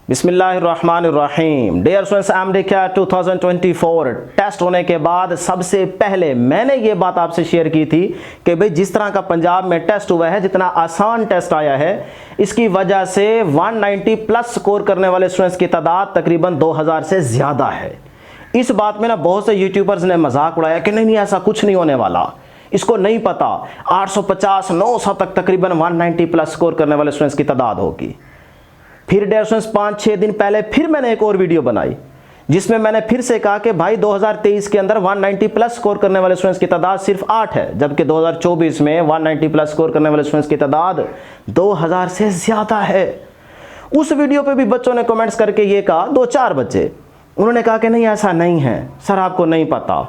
बिस्मिल्लाहिर्रहमानिर्रहीम। Dear students, एमडीक्यू 2024 test होने के बाद सबसे पहले मैंने ये बात आपसे शेयर की थी कि भाई जिस तरह का पंजाब में टेस्ट हुआ है, जितना आसान टेस्ट आया है, इसकी वजह से 190 प्लस स्कोर करने वाले स्टूडेंट्स की तादाद तकरीबन 2000 से ज़्यादा है। इस बात में ना बहुत से यूट्यूबर्स ने मजाक उड़ाया कि नहीं ऐसा कुछ नहीं होने वाला, इसको नहीं पता 850 900 तक तकरीबन 190 प्लस स्कोर करने वाले स्टूडेंट्स की तादाद होगी। फिर डेयर स्टूडेंट्स 5-6 दिन पहले फिर मैंने एक और वीडियो बनाई जिसमें मैंने फिर से कहा कि भाई 2023 के अंदर 190 प्लस स्कोर करने वाले स्टूडेंट्स की तादाद सिर्फ 8 है, जबकि 2024 में 190 प्लस स्कोर करने वाले स्टूडेंट्स की तादाद 2000 से ज़्यादा है। उस वीडियो पे भी बच्चों ने कमेंट्स करके ये कहा, 2-4 बच्चे, उन्होंने कहा कि नहीं ऐसा नहीं है सर, आपको नहीं पता,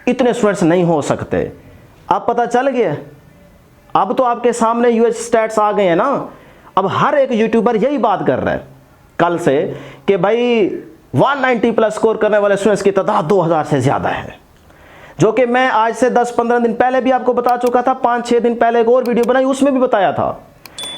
इतने स्टूडेंट्स नहीं हो सकते। अब पता चल गया, अब तो आपके सामने यूएस स्टैट्स आ गए हैं ना। अब हर एक यूट्यूबर यही बात कर रहा है कल से कि भाई 190 प्लस स्कोर करने वाले स्टूडेंट्स की तादाद 2000 से ज़्यादा है, जो कि मैं आज से 10-15 दिन पहले भी आपको बता चुका था। 5-6 दिन पहले एक और वीडियो बनाई, उसमें भी बताया था।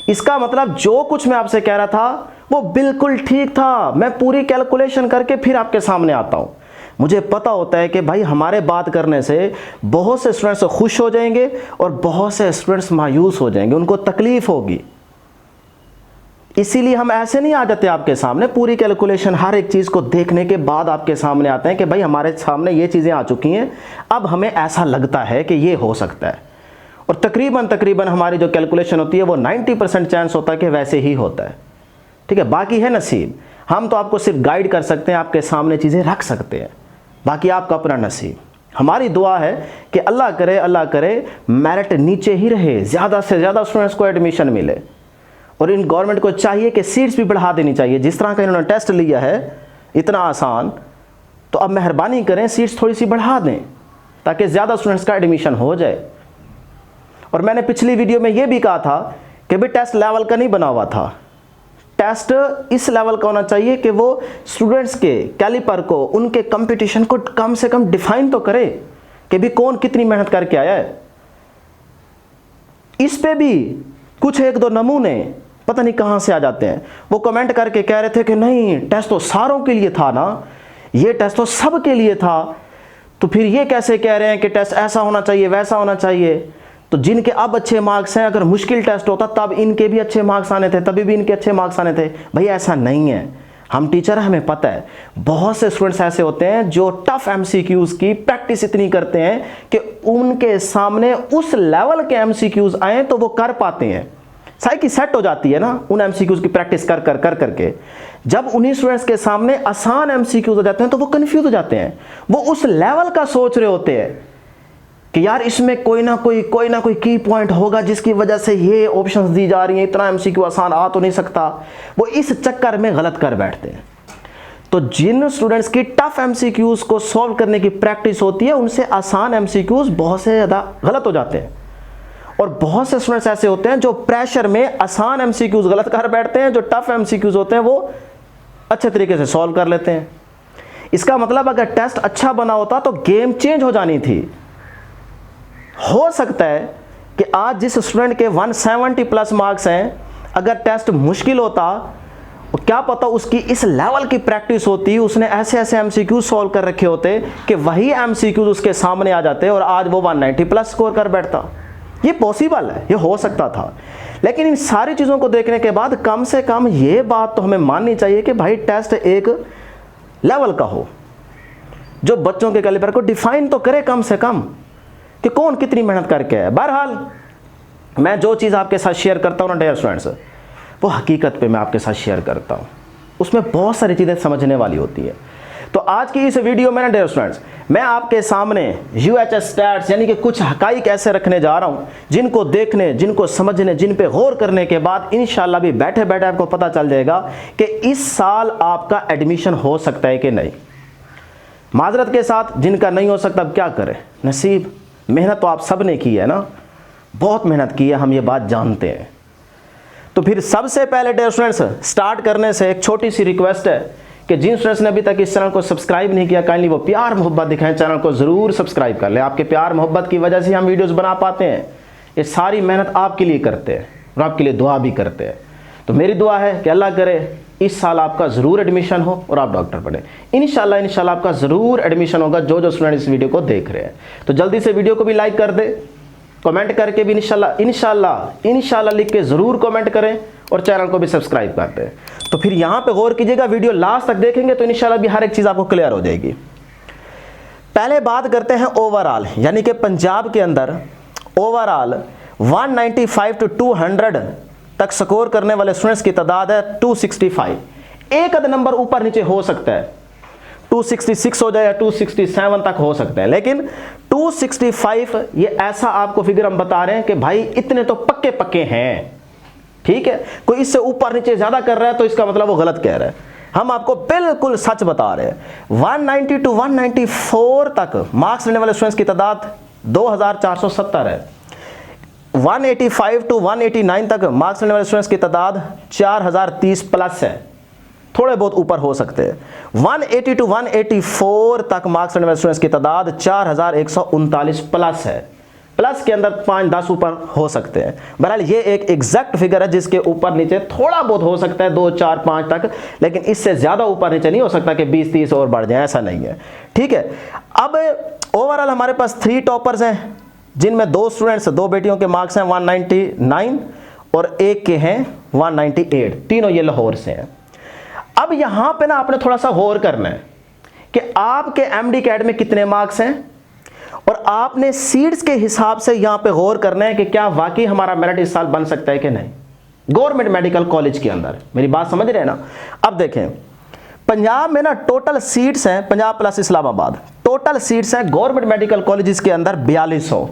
इसका मतलब जो कुछ मैं आपसे कह रहा था वो बिल्कुल ठीक था। मैं पूरी कैलकुलेशन करके फिर आपके सामने आता हूँ। मुझे पता होता है कि भाई हमारे बात करने से बहुत से स्टूडेंट्स खुश हो जाएंगे और बहुत से स्टूडेंट्स मायूस हो जाएंगे, उनको तकलीफ होगी। इसीलिए हम ऐसे नहीं आ जाते आपके सामने, पूरी कैलकुलेशन हर एक चीज़ को देखने के बाद आपके सामने आते हैं कि भाई हमारे सामने ये चीज़ें आ चुकी हैं, अब हमें ऐसा लगता है कि ये हो सकता है। और तकरीबन हमारी जो कैलकुलेशन होती है वो 90% चांस होता है कि वैसे ही होता है। ठीक है, बाकी है नसीब। हम तो आपको सिर्फ गाइड कर सकते हैं, आपके सामने चीज़ें रख सकते हैं, बाकी आपका अपना नसीब। हमारी दुआ है कि अल्लाह करे मेरिट नीचे ही रहे, ज़्यादा से ज़्यादा स्टूडेंट्स को एडमिशन मिले। और इन गवर्नमेंट को चाहिए कि सीट्स भी बढ़ा देनी चाहिए। जिस तरह का इन्होंने टेस्ट लिया है इतना आसान, तो अब मेहरबानी करें सीट्स थोड़ी सी बढ़ा दें ताकि ज़्यादा स्टूडेंट्स का एडमिशन हो जाए। और मैंने पिछली वीडियो में ये भी कहा था कि भाई टेस्ट लेवल का नहीं बना हुआ था, टेस्ट इस लेवल का होना चाहिए कि वो स्टूडेंट्स के कैलिपर को, उनके कंपटीशन को कम से कम डिफाइन तो करे कि भी कौन कितनी मेहनत करके आया है। इस पे भी कुछ 1-2 नमूने पता नहीं कहां से आ जाते हैं। वो कमेंट करके कह रहे थे कि नहीं टेस्ट तो सारों के लिए था ना, ये टेस्ट तो सब के लिए था, तो फिर ये कैसे कह रहे हैं कि टेस्ट ऐसा होना चाहिए वैसा होना चाहिए। तो जिनके अब अच्छे मार्क्स हैं, अगर मुश्किल टेस्ट होता तब इनके भी अच्छे मार्क्स आने थे, तभी भी इनके अच्छे मार्क्स आने थे। भाई ऐसा नहीं है, हम टीचर हमें पता है। बहुत से स्टूडेंट्स ऐसे होते हैं जो टफ एमसीक्यूज की प्रैक्टिस इतनी करते हैं कि उनके सामने उस लेवल के एमसीक्यूज आए तो वो कर पाते हैं, साइकी सेट हो जाती है ना उन एमसीक्यूज की प्रैक्टिस कर करके। जब उन्हीं स्टूडेंट्स के सामने आसान एमसीक्यूज हो जाते हैं तो वो कंफ्यूज हो जाते हैं। वो उस लेवल का सोच रहे होते हैं कि यार इसमें कोई ना कोई की पॉइंट होगा जिसकी वजह से ये ऑप्शंस दी जा रही हैं, इतना एमसीक्यू आसान आ तो नहीं सकता। वो इस चक्कर में गलत कर बैठते हैं। तो जिन स्टूडेंट्स की टफ एमसीक्यूज को सॉल्व करने की प्रैक्टिस होती है उनसे आसान एमसीक्यूज बहुत से ज़्यादा गलत हो जाते हैं। और बहुत से स्टूडेंट्स ऐसे होते हैं जो प्रेशर में आसान एमसीक्यूज गलत कर बैठते हैं, जो टफ एमसीक्यूज होते हैं वो अच्छे तरीके से सॉल्व कर लेते हैं। इसका मतलब अगर टेस्ट अच्छा बना होता तो गेम चेंज हो जानी थी। हो सकता है कि आज जिस स्टूडेंट के 170 प्लस मार्क्स हैं, अगर टेस्ट मुश्किल होता तो क्या पता उसकी इस लेवल की प्रैक्टिस होती, उसने ऐसे ऐसे एमसीक्यूज सॉल्व कर रखे होते कि वही एमसीक्यूज उसके सामने आ जाते और आज वो 190 प्लस स्कोर कर बैठता। ये पॉसिबल है, ये हो सकता था। लेकिन इन सारी चीज़ों को देखने के बाद कम से कम ये बात तो हमें माननी चाहिए कि भाई टेस्ट एक लेवल का हो जो बच्चों के कैलिबर को डिफाइन तो करे कम से कम कि कौन कितनी मेहनत करके है। बहरहाल मैं जो चीज़ आपके साथ शेयर करता हूँ ना डियर स्टूडेंट्स, वो हकीकत पे मैं आपके साथ शेयर करता हूँ, उसमें बहुत सारी चीज़ें समझने वाली होती है। तो आज की इस वीडियो में ना डियर स्टूडेंट्स, मैं आपके सामने यूएचएस स्टैट्स यानी कि कुछ हकाइक ऐसे रखने जा रहा हूँ जिनको देखने, जिनको समझने, जिन पे गौर करने के बाद इंशाल्लाह भी बैठे बैठे आपको पता चल जाएगा कि इस साल आपका एडमिशन हो सकता है कि नहीं। माजरत के साथ जिनका नहीं हो सकता अब क्या करें, नसीब। मेहनत तो आप सब ने की है ना, बहुत मेहनत की है, हम ये बात जानते हैं। तो फिर सबसे पहले डियर स्टूडेंट्स स्टार्ट करने से एक छोटी सी रिक्वेस्ट है कि जिन स्टूडेंट्स ने अभी तक इस चैनल को सब्सक्राइब नहीं किया, काइंडली वो प्यार मोहब्बत दिखाएं, चैनल को ज़रूर सब्सक्राइब कर लें। आपके प्यार मोहब्बत की वजह से हम वीडियोस बना पाते हैं। ये सारी मेहनत आपके लिए करते हैं और आपके लिए दुआ भी करते हैं। तो मेरी दुआ है कि अल्लाह करे इस साल आपका ज़रूर एडमिशन हो और आप डॉक्टर बने। इंशाल्लाह आपका ज़रूर एडमिशन होगा जो स्टूडेंट इस वीडियो को देख रहे हैं। तो जल्दी से वीडियो को भी लाइक कर दे, कमेंट करके भी इंशाल्लाह लिख के ज़रूर कमेंट करें और चैनल को भी सब्सक्राइब कर दें। तो फिर यहाँ पे गौर कीजिएगा, वीडियो लास्ट तक देखेंगे तो इंशाल्लाह भी हर एक चीज़ आपको क्लियर हो जाएगी। पहले बात करते हैं ओवरऑल, यानी कि पंजाब के अंदर ओवरऑल 195 to 200 तक स्कोर करने वाले स्टूडेंट्स की तादाद है 265। एक आध नंबर ऊपर नीचे हो सकता है, 266 हो जाए या 267 तक हो सकता है, लेकिन 265 ये ऐसा आपको फिगर हम बता रहे हैं कि भाई इतने तो पक्के पक्के हैं। ठीक है, कोई इससे ऊपर नीचे ज्यादा कर रहा है तो इसका मतलब वो गलत कह रहा है। हम आपको बिल्कुल सच बता रहे हैं। 190 to 194 तक मार्क्स लेने वाले स्टूडेंट्स की तादाद 2470 है। 185 to 189 तक मार्क्स लेने वाले स्टूडेंट्स की तादाद 4030 प्लस है, थोड़े बहुत ऊपर हो सकते हैं। 180 to 184 तक मार्क्स लेने वाले स्टूडेंट्स की तादाद 4139 प्लस है। प्लस के अंदर 5-10 ऊपर हो सकते हैं। बहरहाल ये एक एग्जैक्ट फिगर है जिसके ऊपर नीचे थोड़ा बहुत हो सकता है 2, 4, 5 तक, लेकिन इससे ज़्यादा ऊपर नीचे नहीं हो सकता कि 20-30 और बढ़ जाए, ऐसा नहीं है। ठीक है, अब ओवरऑल हमारे पास 3 टॉपर्स हैं जिनमें 2 स्टूडेंट्स, 2 बेटियों के मार्क्स हैं 199 और एक के हैं 198, तीनों ये लाहौर से हैं। अब यहां पे ना आपने थोड़ा सा गौर करना है कि आपके एमडी कैट में कितने मार्क्स हैं और आपने सीट्स के हिसाब से यहां पे गौर करना है कि क्या वाकई हमारा मेरिट इस साल बन सकता है कि नहीं गवर्नमेंट मेडिकल कॉलेज के अंदर। मेरी बात समझ रहे हैं ना। अब देखें, पंजाब में ना टोटल सीट्स हैं, Punjab plus Islamabad, total seats हैं गवर्नमेंट मेडिकल कॉलेजेस के अंदर 4200।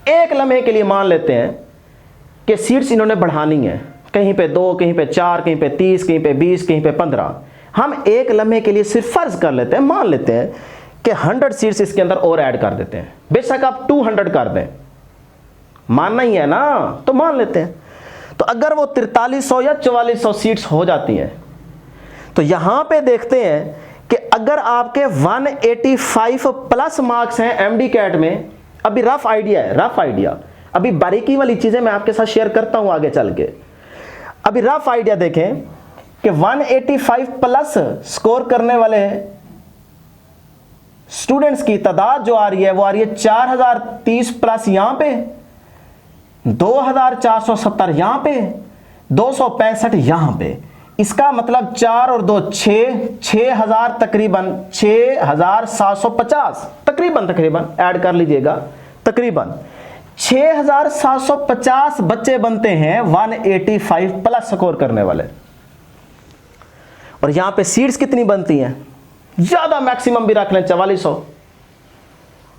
एक लम्हे के लिए मान लेते हैं कि सीट्स इन्होंने बढ़ानी है, कहीं पे 2, कहीं पे 4, कहीं पे 30, कहीं पे 20, कहीं पे 15। हम एक लम्हे के लिए सिर्फ फर्ज कर लेते हैं, मान लेते हैं कि 100 सीट्स इसके अंदर और ऐड कर देते हैं। बेशक आप 200 कर दें, मानना ही है ना, तो मान लेते हैं। तो अगर वो 4300 या 4400 सीट्स हो जाती हैं तो यहां पे देखते हैं कि अगर आपके 185 प्लस मार्क्स हैं एमडी कैट में, अभी रफ आइडिया है, रफ आइडिया, अभी बारीकी वाली चीजें मैं आपके साथ शेयर करता हूं आगे चल के। अभी रफ आइडिया देखें कि 185 प्लस स्कोर करने वाले स्टूडेंट्स की तादाद जो आ रही है वो आ रही है 4030 प्लस, यहां पे 2470, यहां पे 265 यहां पे। इसका मतलब 4 और 2 6, 6000 तकरीबन 6750 तकरीबन ऐड कर लीजिएगा, तकरीबन 6750 बच्चे बनते हैं 185 प्लस स्कोर करने वाले। और यहां पे सीट्स कितनी बनती हैं, ज्यादा मैक्सिमम भी रख लें 4400,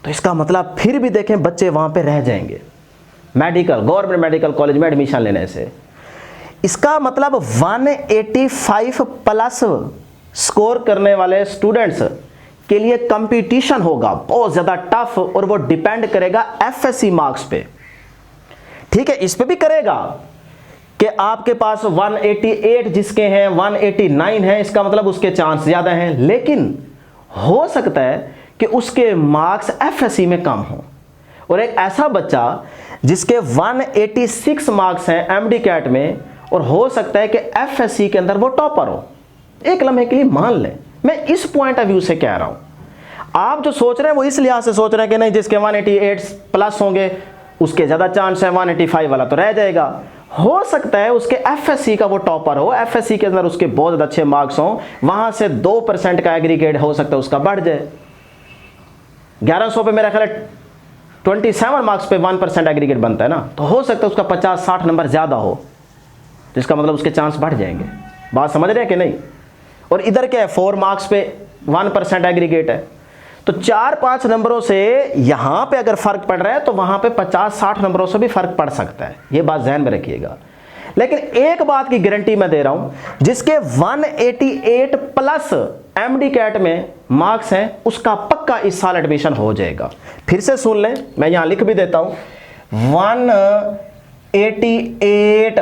तो इसका मतलब फिर भी देखें बच्चे वहां पे रह जाएंगे मेडिकल, गवर्नमेंट मेडिकल कॉलेज में एडमिशन लेने से। इसका मतलब 185 प्लस स्कोर करने वाले स्टूडेंट्स के लिए कंपटीशन होगा बहुत ज्यादा टफ, और वो डिपेंड करेगा एफएससी मार्क्स पे। ठीक है, इस पे भी करेगा कि आपके पास 188 जिसके हैं 189 हैं, इसका मतलब उसके चांस ज्यादा हैं, लेकिन हो सकता है कि उसके मार्क्स एफएससी में कम हो। और एक ऐसा बच्चा जिसके 186 मार्क्स हैं एमडी कैट में और हो सकता है कि एफएससी के अंदर वो टॉपर हो, एक लम्हे के लिए मान लें। मैं इस पॉइंट ऑफ व्यू से कह रहा हूं, आप जो सोच रहे हैं वो इस लिहाज से सोच रहे हैं कि नहीं जिसके 188 प्लस होंगे उसके ज्यादा चांस है, 185 वाला तो रह जाएगा। हो सकता है उसके एफएससी का वो टॉपर हो, एफएससी के अंदर उसके बहुत ज्यादा अच्छे मार्क्स हो, वहां से 2% का एग्रीगेट हो सकता है उसका बढ़ जाए। 1100 पे मेरा ख्याल है 27 मार्क्स पे 1% एग्रीगेट बनता है ना, तो हो सकता है उसका 50-60 नंबर ज्यादा हो, जिसका मतलब उसके चांस बढ़ जाएंगे। बात समझ रहे हैं कि नहीं। और इधर क्या है, 4 मार्क्स पे 1% एग्रीगेट है, तो 4-5 नंबरों से यहां पे अगर फर्क पड़ रहा है तो वहां पे 50-60 नंबरों से भी फर्क पड़ सकता है, ये बात ध्यान में रखिएगा। लेकिन एक बात की गारंटी मैं दे रहा हूं, जिसके 188 प्लस एमडी कैट में मार्क्स हैं उसका पक्का इस साल एडमिशन हो जाएगा। फिर से सुन लें, मैं यहां लिख भी देता हूं, 188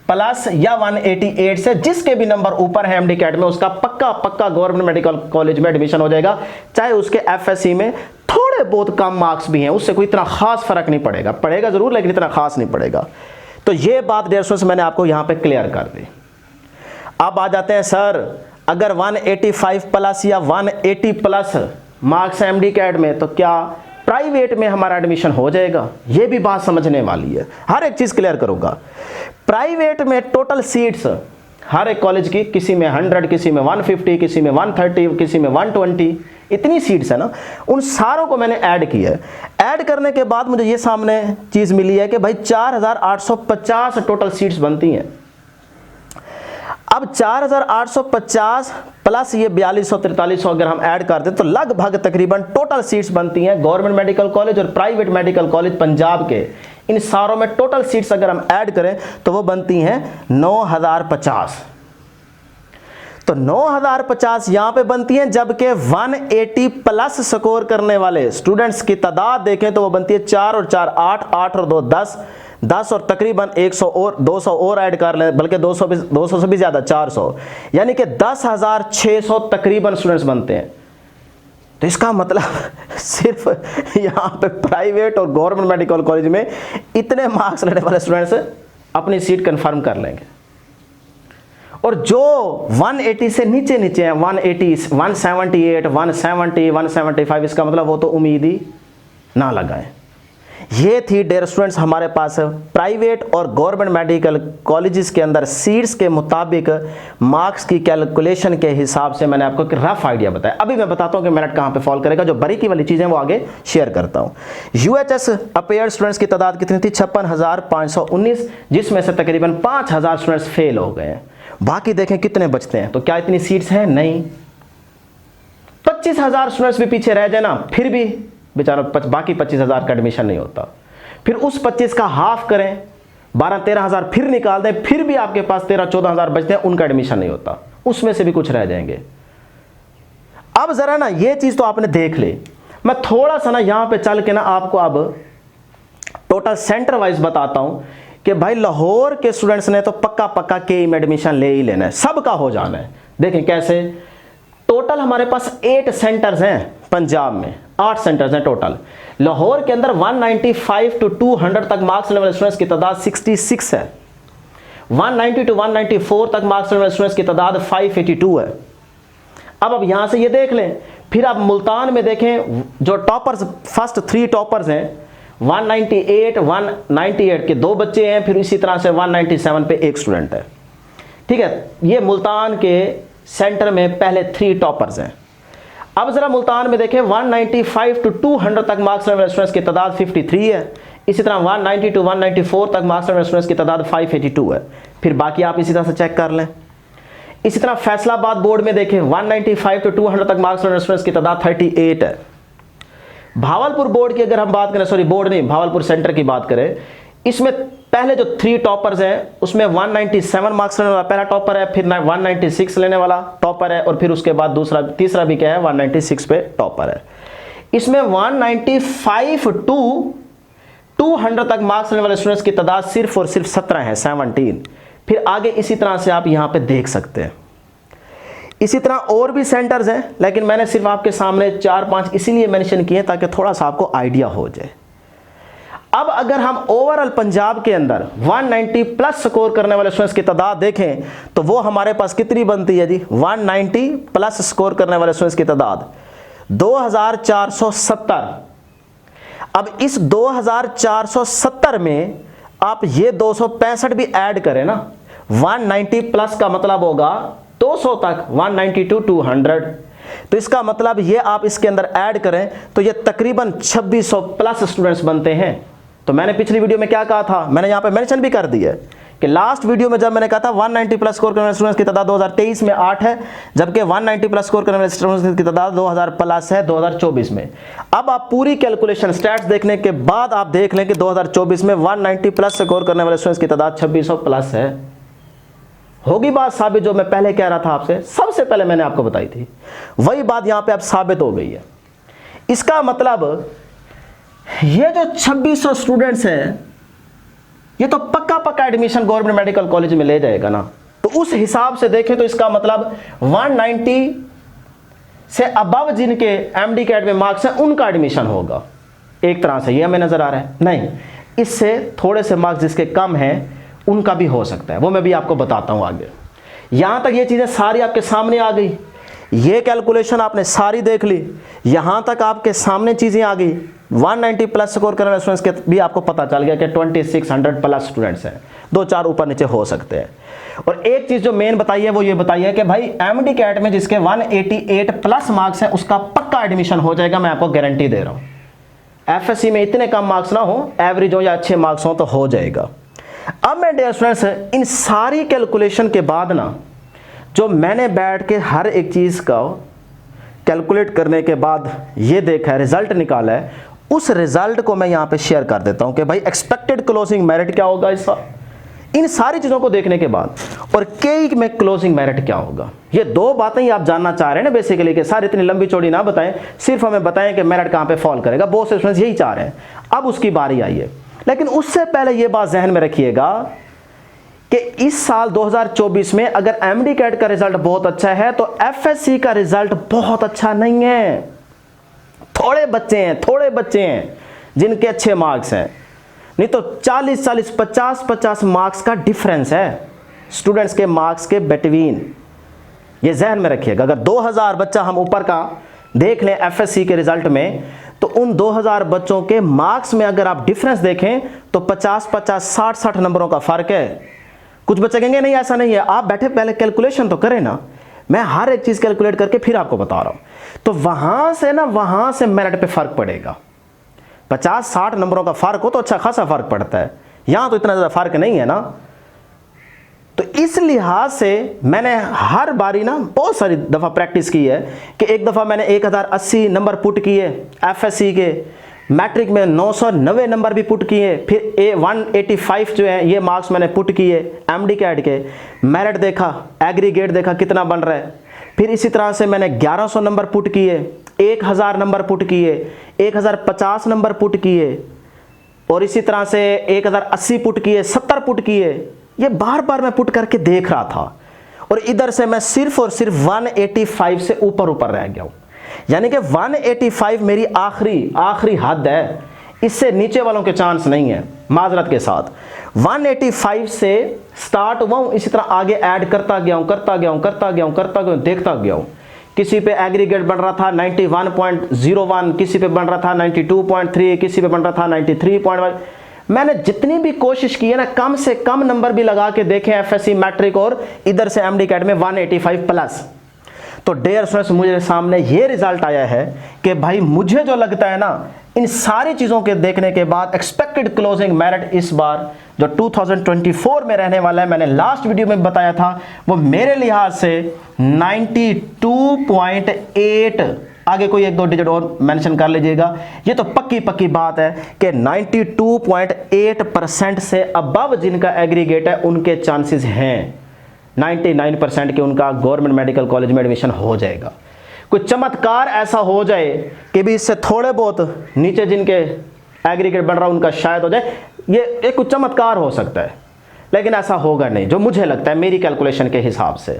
प्लस या 188 से जिसके भी नंबर ऊपर है एमडी कैट में उसका पक्का गवर्नमेंट मेडिकल कॉलेज में एडमिशन हो जाएगा। चाहे उसके एफएससी में थोड़े बहुत कम मार्क्स भी हैं, उससे कोई इतना खास फर्क नहीं पड़ेगा, पड़ेगा जरूर लेकिन इतना खास नहीं पड़ेगा। तो ये बात 150 से मैंने आपको यहां पे क्लियर कर दी। अब आ जाते हैं सर, अगर 185 प्लस या 180 प्लस मार्क्स एमडी कैट में, तो क्या प्राइवेट में हमारा एडमिशन हो जाएगा? ये भी बात समझने वाली है, हर एक चीज क्लियर करूंगा। प्राइवेट में टोटल सीट्स हर एक कॉलेज की, किसी में 100, किसी में 150, किसी में 130, किसी में 120, इतनी सीट्स है ना, उन सारों को मैंने ऐड किया है। ऐड करने के बाद मुझे ये सामने चीज मिली है कि भाई 4850 टोटल सीट्स बनती हैं। अब 4850 प्लस ये 4200-4300 अगर हम ऐड कर दें तो लगभग तकरीबन टोटल सीट्स बनती हैं गवर्नमेंट मेडिकल कॉलेज और प्राइवेट मेडिकल कॉलेज पंजाब के, इन सारों में टोटल सीट्स अगर हम ऐड करें तो वो बनती हैं 9050। तो 9050 यहां पे बनती हैं, जबकि 180 प्लस स्कोर करने वाले स्टूडेंट्स की तादाद देखें तो वो बनती है 4 और 4 8, 8 और 2 10 और तकरीबन 100 और 200 और ऐड कर लें, बल्कि 200 से भी ज्यादा 400, यानी कि 10,600 तकरीबन स्टूडेंट्स बनते हैं। तो इसका मतलब सिर्फ यहाँ पे प्राइवेट और गवर्नमेंट मेडिकल कॉलेज में इतने मार्क्स लेने वाले स्टूडेंट्स अपनी सीट कंफर्म कर लेंगे। और जो 180 से नीचे नीचे हैं, 180, 178, 170, 175, इसका मतलब वो तो उम्मीद ही ना लगाएं। ये थी डियर स्टूडेंट्स हमारे पास प्राइवेट और गवर्नमेंट मेडिकल कॉलेजेस के अंदर सीट्स के मुताबिक मार्क्स की कैलकुलेशन के हिसाब से मैंने आपको एक रफ आइडिया बताया। अभी मैं बताता हूँ कि मेरिट कहाँ पे फॉल करेगा, जो बारीकी वाली चीज़ें वो आगे शेयर करता हूँ। यूएचएस अपेयर स्टूडेंट्स की तादाद कितनी थी? 56,519, जिसमें से तकरीबन 5,000 स्टूडेंट्स फेल हो गए हैं। बाकी देखें कितने बचते हैं, तो क्या इतनी सीट्स हैं? नहीं। 25,000 स्टूडेंट्स भी पीछे रह जाए ना, फिर भी बेचारा बाकी 25,000 का एडमिशन नहीं होता। फिर उस 25 का हाफ करें, 12-13,000 फिर निकाल दें, फिर भी आपके पास 13-14,000 बचते हैं, उनका एडमिशन नहीं होता, उसमें से भी कुछ रह जाएंगे। अब जरा ना ये चीज तो आपने देख ली, मैं थोड़ा सा ना यहां पे चल के ना आपको अब टोटल सेंटर वाइज बताता हूं कि भाई लाहौर के स्टूडेंट्स ने तो पक्का केई में एडमिशन ले ही लेना है, सबका हो जाना है। देखें कैसे, टोटल हमारे पास 8 सेंटर्स हैं पंजाब में, 8 सेंटर्स हैं टोटल। लाहौर के अंदर 195 टू 200 तक मार्क्स लेने वाले स्टूडेंट्स की तादाद 66 है। 190 टू 194 तक मार्क्स लेने वाले स्टूडेंट्स की तादाद 582 है। अब यहां से ये देख लें, फिर आप मुल्तान में देखें जो टॉपर्स, फर्स्ट 3 टॉपर्स हैं 198 के 2 बच्चे हैं, फिर इसी तरह से 197 पे 1 स्टूडेंट है। ठीक है, ये मुल्तान के सेंटर में पहले 3 टॉपर्स हैं। अब जरा मुल्तान में देखें 195 टू 200 तक मार्क्स लेने वाले स्टूडेंट्स की तादाद 53 है। इसी तरह 190 टू 194 तक मार्क्स लेने वाले स्टूडेंट्स की तादाद 582 है। फिर बाकी आप इसी तरह से चेक कर लें। इसी तरह फैसलाबाद बोर्ड में देखें 195 टू 200 तक मार्क्स लेने वाले स्टूडेंट्स की तादाद 38 है। भावलपुर बोर्ड की अगर हम बात करें, सॉरी बोर्ड नहीं, भावलपुर सेंटर की बात करें, इसमें पहले जो 3 टॉपर्स हैं उसमें 197 मार्क्स लेने वाला पहला टॉपर है, फिर 196 लेने वाला टॉपर है, और फिर उसके बाद तीसरा भी क्या है, 196 पे टॉपर है। इसमें 195 टू 200 तक मार्क्स लेने वाले स्टूडेंट्स की तादाद सिर्फ और सिर्फ 17 है, 17। फिर आगे इसी तरह से आप यहां पे देख सकते हैं। इसी तरह और भी सेंटर्स हैं, लेकिन मैंने सिर्फ आपके सामने 4-5 इसीलिए मेंशन किए ताकि थोड़ा सा आपको आइडिया हो जाए। अब अगर हम ओवरऑल पंजाब के अंदर 190 प्लस स्कोर करने वाले स्टूडेंट्स की तादाद देखें तो वो हमारे पास कितनी बनती है जी? 190 प्लस स्कोर करने वाले स्टूडेंट्स की तादाद 2470। अब इस 2470 में आप ये 265 भी ऐड करें ना, 190 प्लस का मतलब होगा 200 तक, 190 टू 200। तो इसका मतलब ये आप इसके अंदर ऐड करें तो ये तकरीबन 2600 प्लस स्टूडेंट्स बनते हैं। तो मैंने पिछली वीडियो में क्या कहा था, मैंने यहां पे मेंशन भी कर दिया कि लास्ट वीडियो में जब मैंने कहा था 190 प्लस स्कोर करने वाले स्टूडेंट्स की तादाद 2023 में 8 है, जबकि 190 प्लस स्कोर करने वाले स्टूडेंट्स की तादाद 2000 प्लस है 2024 में। अब आप पूरी कैलकुलेशन स्टैट्स देखने के बाद आप देख लें कि 2024 में 190 प्लस स्कोर करने वाले स्टूडेंट्स की तादाद 2600 प्लस है। होगी बात साबित जो मैं पहले कह रहा था आपसे, सबसे पहले मैंने आपको बताई थी, वही बात यहां पे अब साबित हो गई है। इसका मतलब ये जो 2600 स्टूडेंट्स हैं ये तो पक्का एडमिशन गवर्नमेंट मेडिकल कॉलेज में ले जाएगा ना। तो उस हिसाब से देखें तो इसका मतलब 190 से अबव जिनके एमडी कैट में मार्क्स हैं उनका एडमिशन होगा। एक तरह से ये हमें नजर आ रहा है। नहीं, इससे थोड़े से मार्क्स जिसके कम हैं उनका भी हो सकता है, वो मैं भी आपको बताता हूं आगे। यहां तक ये चीजें सारी आपके सामने आ गई, ये कैलकुलेशन आपने सारी देख ली, यहां तक आपके सामने चीजें आ गई। 190 प्लस स्कोर करने वाले स्टूडेंट्स के भी आपको पता चल गया कि 2600 प्लस स्टूडेंट्स हैं, 2-4 ऊपर नीचे हो सकते हैं। और एक चीज जो मेन बताई है वो ये बताई है कि भाई एमडी कैट में जिसके 188 प्लस मार्क्स हैं उसका पक्का एडमिशन हो जाएगा, मैं आपको गारंटी दे रहा हूं। एफएससी में इतने कम मार्क्स ना हो, एवरेज हो या अच्छे मार्क्स हो तो हो जाएगा। अब मैं डियर स्टूडेंट्स इन सारी कैलकुलेशन के बाद ना, जो मैंने बैठ के हर एक चीज का कैलकुलेट करने के बाद ये देखा है, रिजल्ट निकाला है, उस रिजल्ट को मैं यहां पे शेयर कर देता हूं कि भाई एक्सपेक्टेड क्लोजिंग मेरिट क्या होगा इसका, इन सारी चीजों को देखने के बाद, और के में क्लोजिंग मेरिट क्या होगा। ये दो बातें ही आप जानना चाह रहे हैं ना बेसिकली, कि सर इतनी लंबी चौड़ी ना बताएं, सिर्फ हमें बताएं कि मेरिट कहां पे फॉल करेगा। बहुत से स्टूडेंट्स यही चाह रहे हैं। अब उसकी बारी आई है, लेकिन उससे पहले ये बात जहन में रखिएगा कि इस साल 2024 में अगर एमडी कैट का रिजल्ट बहुत अच्छा है तो एफएससी का रिजल्ट बहुत अच्छा नहीं है। थोड़े बच्चे हैं जिनके अच्छे मार्क्स हैं, नहीं तो 40-40, 50-50 मार्क्स का डिफरेंस है स्टूडेंट्स के मार्क्स के बिटवीन। ये जहन में रखिएगा। अगर 2000 बच्चा हम ऊपर का देख लें एफएससी के रिजल्ट में, तो उन 2000 बच्चों के मार्क्स में अगर आप डिफरेंस देखें तो 50-50, 60-60 नंबरों का फर्क है। कुछ बच्चे कहेंगे नहीं ऐसा नहीं है, आप बैठे पहले कैलकुलेशन तो करें ना, मैं हर एक चीज कैलकुलेट करके फिर आपको बता रहा हूं। तो वहां से मेरिट पे फर्क पड़ेगा। 50-60 नंबरों का फर्क हो तो अच्छा खासा फर्क पड़ता है, यहां तो इतना ज्यादा फर्क नहीं है ना। तो इस लिहाज से मैंने हर बारी ना बहुत सारी दफा प्रैक्टिस की है कि एक दफा मैंने 1080 नंबर पुट किए एफएससी के, मैट्रिक में 990 नंबर भी पुट किए, फिर 185 जो है ये मार्क्स मैंने पुट किए एमडी कैट के, मेरिट देखा, एग्रीगेट देखा कितना बन रहा है। फिर इसी तरह से मैंने 1100 नंबर पुट किए, 1000 नंबर पुट किए, 1050 नंबर पुट किए, और इसी तरह से 1080 पुट किए, 70 पुट किए। ये बार बार मैं पुट करके देख रहा था, और इधर से मैं सिर्फ और सिर्फ 185 से ऊपर रह गया हूं। यानी कि 185 मेरी आखिरी हद है, इससे नीचे वालों के चांस नहीं है माजरत के साथ। 185 से स्टार्ट हुआ हूं, इसी तरह आगे ऐड करता गया हूं, देखता गया हूं। किसी पे एग्रीगेट बन रहा था 91.01, किसी पे बन रहा था 92.3, किसी पे बन रहा था 93.1। मैंने जितनी भी कोशिश की है ना, कम से कम नंबर भी लगा के देखे एफएससी मैट्रिक और इधर से एमडी कैट में 185 प्लस। तो डियर स्टूडेंट्स मुझे सामने ये रिजल्ट आया है कि भाई मुझे जो लगता है ना, इन सारी चीजों के देखने के बाद एक्सपेक्टेड क्लोजिंग मेरिट इस बार जो 2024 में रहने वाला है, मैंने लास्ट वीडियो में बताया था, वो मेरे लिहाज से 92.8, आगे कोई 1-2 डिजिट और मेंशन कर लीजिएगा। ये तो पक्की बात है कि 92.8% से अबव जिनका एग्रीगेट है उनके चांसेस हैं 99% के उनका गवर्नमेंट मेडिकल कॉलेज में एडमिशन हो जाएगा। कोई चमत्कार ऐसा हो जाए कि भी इससे थोड़े बहुत नीचे जिनके एग्रीगेट बन रहा उनका शायद हो जाए, ये कुछ चमत्कार हो सकता है, लेकिन ऐसा होगा नहीं जो मुझे लगता है मेरी कैलकुलेशन के हिसाब से।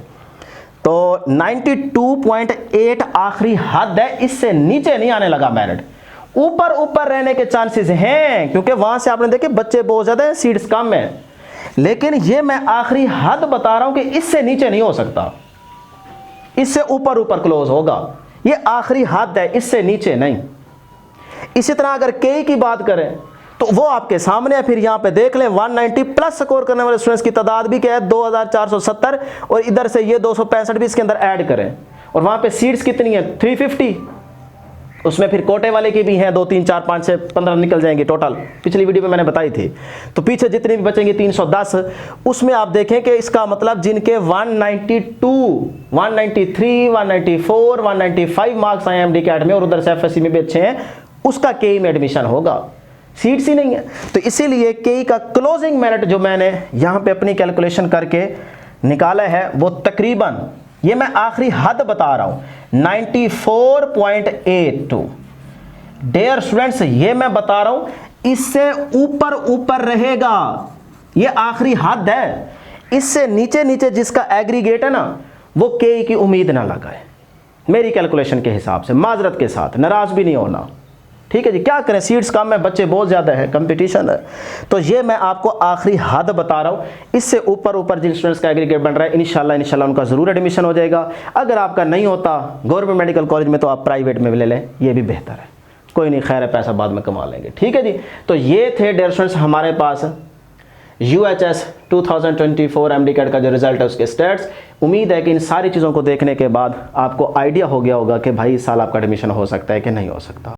तो 92.8 आखिरी हद है, इससे नीचे नहीं आने लगा मेरिट। ऊपर रहने के चांसेस हैं, क्योंकि वहां से आपने देखे बच्चे बहुत ज्यादा हैं, सीट्स कम है, लेकिन ये मैं आखिरी हद बता रहा हूं कि इससे नीचे नहीं हो सकता, इससे ऊपर क्लोज होगा। ये आखिरी हद है, इससे नीचे नहीं। इसी तरह अगर के की बात करें तो वो आपके सामने है, फिर यहां पे देख लें 190 प्लस स्कोर करने वाले स्टूडेंट्स की तादाद भी क्या है 2470, और इधर से ये 265 भी इसके अंदर ऐड करें, और वहां पे सीट्स कितनी है 350, उसमें फिर कोटे वाले की भी हैं 2, 3, 4, 5, 6, 15 निकल जाएंगे टोटल, पिछली वीडियो में मैंने बताई थी। तो पीछे जितनी भी बचेंगे 310, उसमें आप देखें कि इसका मतलब जिनके 192, 193, 194, 195 मार्क्स आए एमडी कैट में और उधर से एफएससी में भी अच्छे हैं, उसका के में एडमिशन होगा, सीट्स ही नहीं है। तो इसीलिए के का क्लोजिंग मेरिट जो मैंने यहां पे अपनी कैलकुलेशन करके निकाला है वो तकरीबन, ये मैं आखिरी हद बता रहा हूं 94.82। डियर स्टूडेंट्स ये मैं बता रहा हूं, इससे ऊपर रहेगा, ये आखिरी हद है। इससे नीचे जिसका एग्रीगेट है ना, वो के की उम्मीद ना लगाए मेरी कैलकुलेशन के हिसाब से, माजरत के साथ, नाराज भी नहीं होना। ठीक है जी, क्या करें, सीट्स कम है, बच्चे बहुत ज़्यादा है, कंपटीशन है। तो ये मैं आपको आखिरी हद बता रहा हूँ। इससे ऊपर जिन स्टूडेंट्स का एग्रीगेट बन रहा है इंशाल्लाह उनका ज़रूर एडमिशन हो जाएगा। अगर आपका नहीं होता गवर्नमेंट मेडिकल कॉलेज में तो आप प्राइवेट में भी ले लें, ये भी बेहतर है। कोई नहीं, खैर है, पैसा बाद में कमा लेंगे। ठीक है जी, तो ये थे डियर स्टूडेंट्स हमारे पास UHS 2024 MD-CAT का जो रिजल्ट है उसके स्टेट्स। उम्मीद है कि इन सारी चीज़ों को देखने के बाद आपको आइडिया हो गया होगा कि भाई इस साल आपका एडमिशन हो सकता है कि नहीं हो सकता।